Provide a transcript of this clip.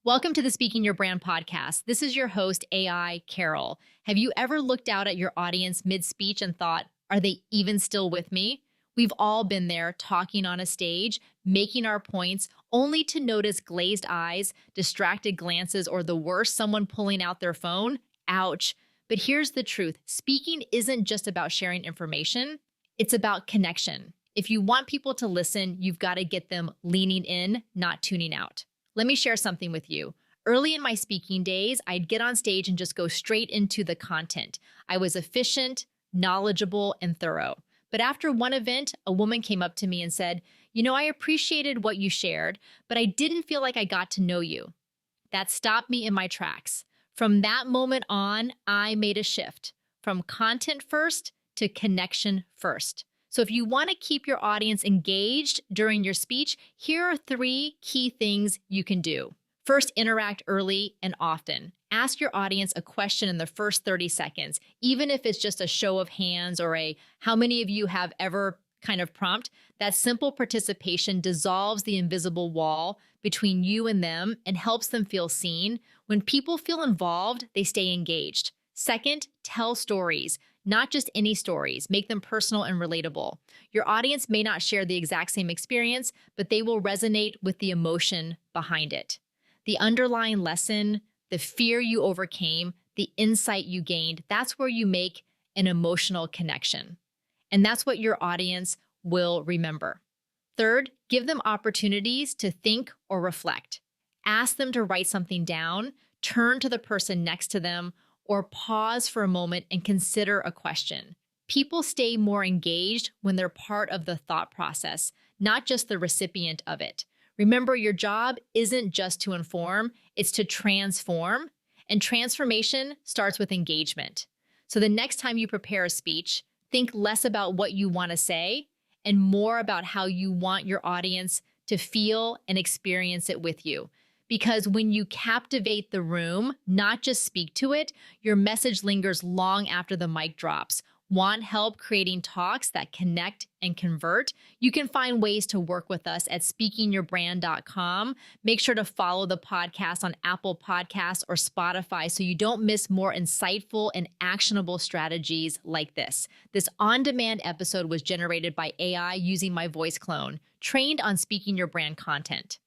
Welcome to the Speaking Your Brand podcast. This is your host, AI Carol. Have you ever looked out at your audience mid-speech and thought, are they even still with me? We've all been there talking on a stage, making our points, only to notice glazed eyes, distracted glances, or the worst, someone pulling out their phone. Ouch. But here's the truth. Speaking isn't just about sharing information. It's about connection. If you want people to listen, you've got to get them leaning in, not tuning out. Let me share something with you. Early in my speaking days, I'd get on stage and just go straight into the content. I was efficient, knowledgeable, and thorough. But after one event, a woman came up to me and said, I appreciated what you shared, but I didn't feel like I got to know you. That stopped me in my tracks. From that moment on, I made a shift from content first to connection first. So if you want to keep your audience engaged during your speech, here are 3 key things you can do. First, interact early and often. Ask your audience a question in the first 30 seconds, even if it's just a show of hands or a how many of you have ever kind of prompt. That simple participation dissolves the invisible wall between you and them and helps them feel seen. When people feel involved, they stay engaged. Second, tell stories. Not just any stories, make them personal and relatable. Your audience may not share the exact same experience, but they will resonate with the emotion behind it. The underlying lesson, the fear you overcame, the insight you gained, that's where you make an emotional connection. And that's what your audience will remember. Third, give them opportunities to think or reflect. Ask them to write something down, turn to the person next to them, or pause for a moment and consider a question. People stay more engaged when they're part of the thought process, not just the recipient of it. Remember, your job isn't just to inform, it's to transform, and transformation starts with engagement. So the next time you prepare a speech, think less about what you want to say and more about how you want your audience to feel and experience it with you. Because when you captivate the room, not just speak to it, your message lingers long after the mic drops. Want help creating talks that connect and convert? You can find ways to work with us at speakingyourbrand.com. Make sure to follow the podcast on Apple Podcasts or Spotify so you don't miss more insightful and actionable strategies like this. This on-demand episode was generated by AI using my voice clone, trained on Speaking Your Brand content.